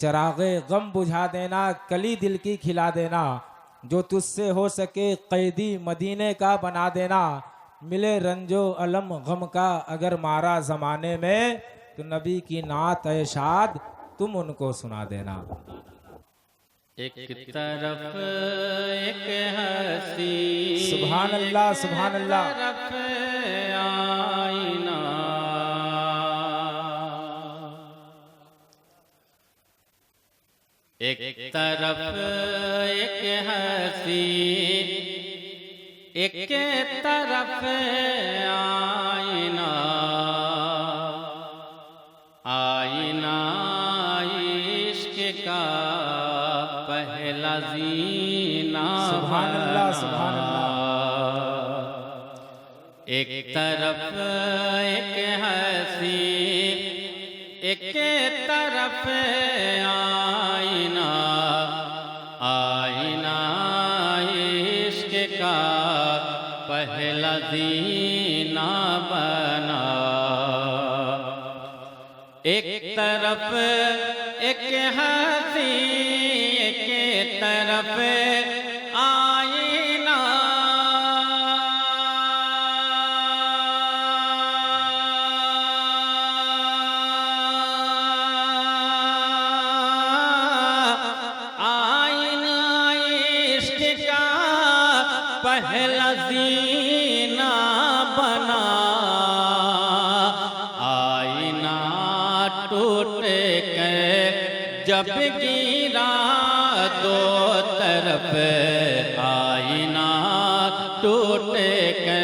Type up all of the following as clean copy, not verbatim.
चरागे गम बुझा देना, कली दिल की खिला देना, जो तुझसे हो सके कैदी मदीने का बना देना, मिले रंजो अलम गम का अगर मारा जमाने में, तो नबी की नात ऐ शाद तुम उनको सुना देना। एक तरफ एक हसी, सुभान अल्लाह सुभान अल्लाह। तरफ आईना, एक तरफ एक हसी, एक तरफ आईना, आईना इश्क का पहला जीना। सुभान अल्लाह सुभान अल्लाह। एक तरफ एक हसी, एक तरफ आईना, आईना इश्क का पहला जीना बना। एक तरफ एक हसी, एक तरफ आईना, आईना इश्क का पहला जीना बना। आईना टूट के जब गिरा दो तरफ, आईना टूट के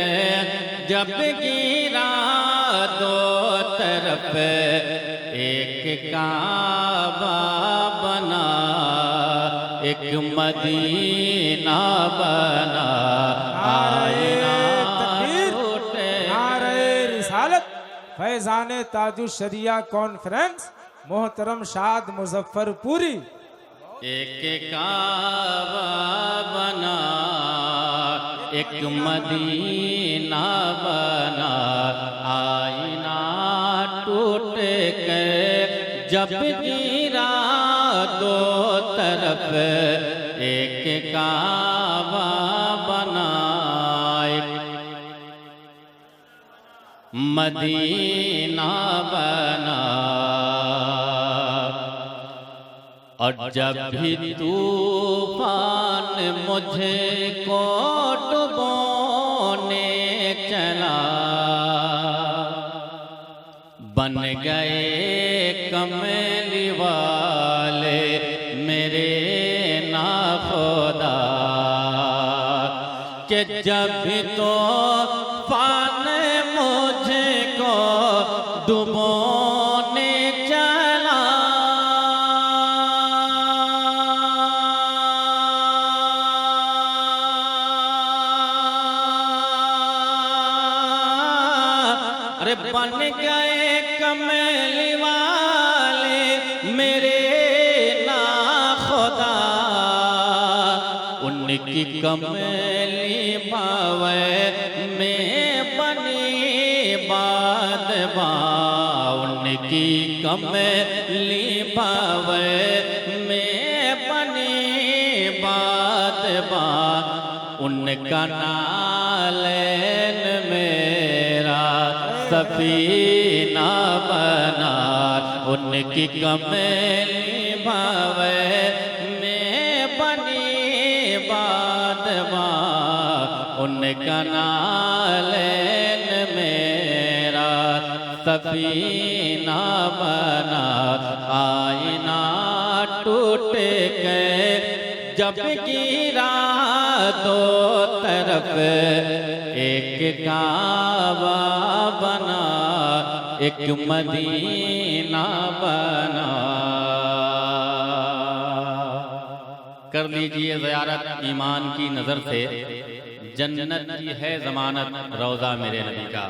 जब गिरा दो तरफ, एक काबा बना, एक मदीना बना। आईना टूटे। नारे रिसालत फैजान ताजु शरिया कॉन्फ्रेंस मोहतरम शाद मुजफ्फरपुरी। एक काबा बना, एक मदीना बना। आईना टूट के जब गिरा दो तरफ, एक काबा बना, मदीना बना। और जब भी तूफान मुझे को डुबोने चला, बन गए कमली वाले मेरे नाखुदा, कि जब भी तो पान मुझे को डुबोने चला, अरे बन गए कमली वाले मेरे नाखुदा, उनकी कमली बावे में बनी बादबा, उनकी कमली बावे में बनी बादबा। उनका नालैन मेरा सफीना बना, उनकी कमली बावे में बनी बादबा। उनका नालैन मेरा सफीना बना। आईना टूट के जब गिरा दो तरफ, एक काबा बना, एक मदीना बना। कर लीजिए ज़ियारत ईमान की नज़र से, जन्नत की है ज़मानत रोज़ा मेरे नबी का।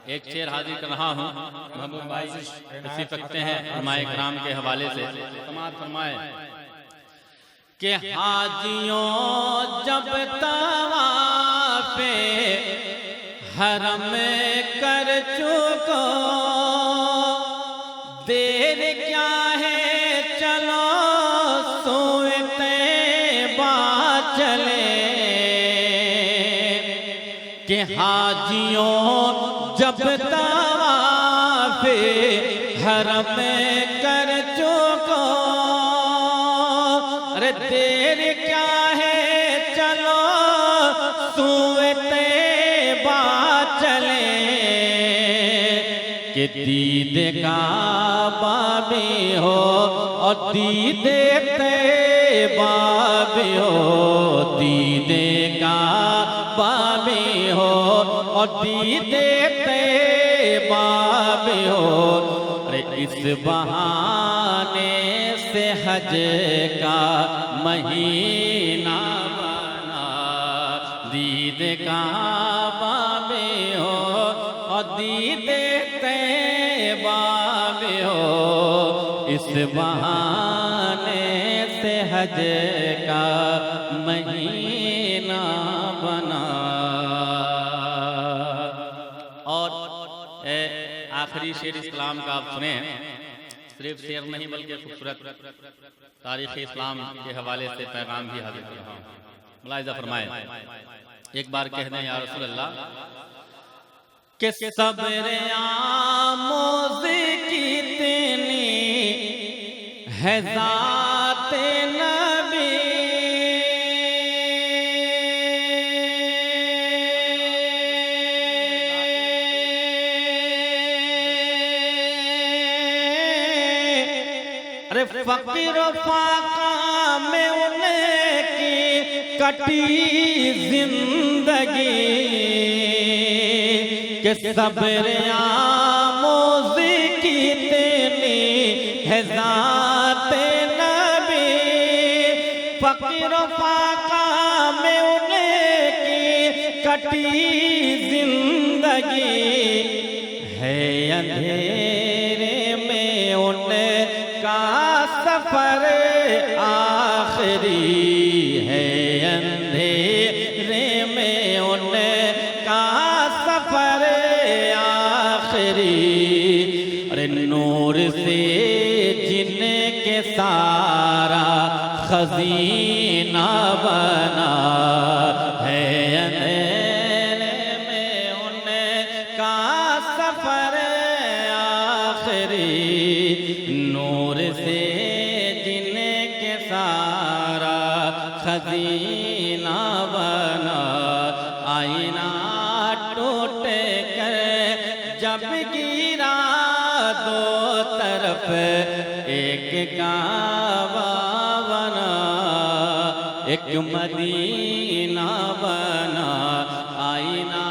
एक शेर हाजिर कर रहा हूँ, महबूब भाई तशरीफ रखते हैं उलमाए किराम के हवाले से। समाअत फरमाए कि हाजियों जब तवाफ़े हरम कर चुको, देर क्या है चलो सोते चले कि हाजियों जब तवाफ़े हरम कर चुको, अरे देर क्या है चलो सोते चले कि दीदे काबा में हो और दीदे तैबा में हो, दीदे काबा में हो और दीदे तैबा में हो। अरे इस बहाने से हज का महीना बना, दीदे काबा में हो और दीदे तैबा में हो। इस बहाने से हज का महीना बना। और आखिरी शेर इस्लाम का आप सुने, सिर्फ शेर नहीं बल्कि खूबसूरत तारीख़ इस्लाम के हवाले से पैगाम भी हाजिर किया। मुलाहिज़ा फरमाए, एक बार कह दें या रसूल अल्लाह कि सब्र आमोज़ी कितनी है ज़ात नबी, अरे फ़कीर फाका में उनकी कटी जिंदगी के सब्र आमोज़ी कितनी है ज़ात नबी, फ़कीर फाका में उनकी कटी जिंदगी है, अंधेरे में उनका सफर आखिरी है, अंधेरे में उनका सफर आखिरी। अरे नूर से जिनके सारा खजीना बना है, अंधेरे में उनका सफर आखिरी। नूर से जिनके सारा खजीना बना, आईना टूट कर जब गिरा दो तरफ एक काबा बना, एक मदीना बना। आईना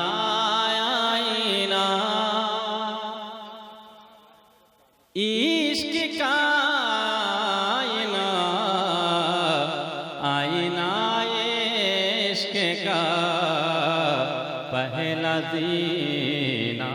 आईना इश्क का आईना, आईना इश्क का पहला जीना।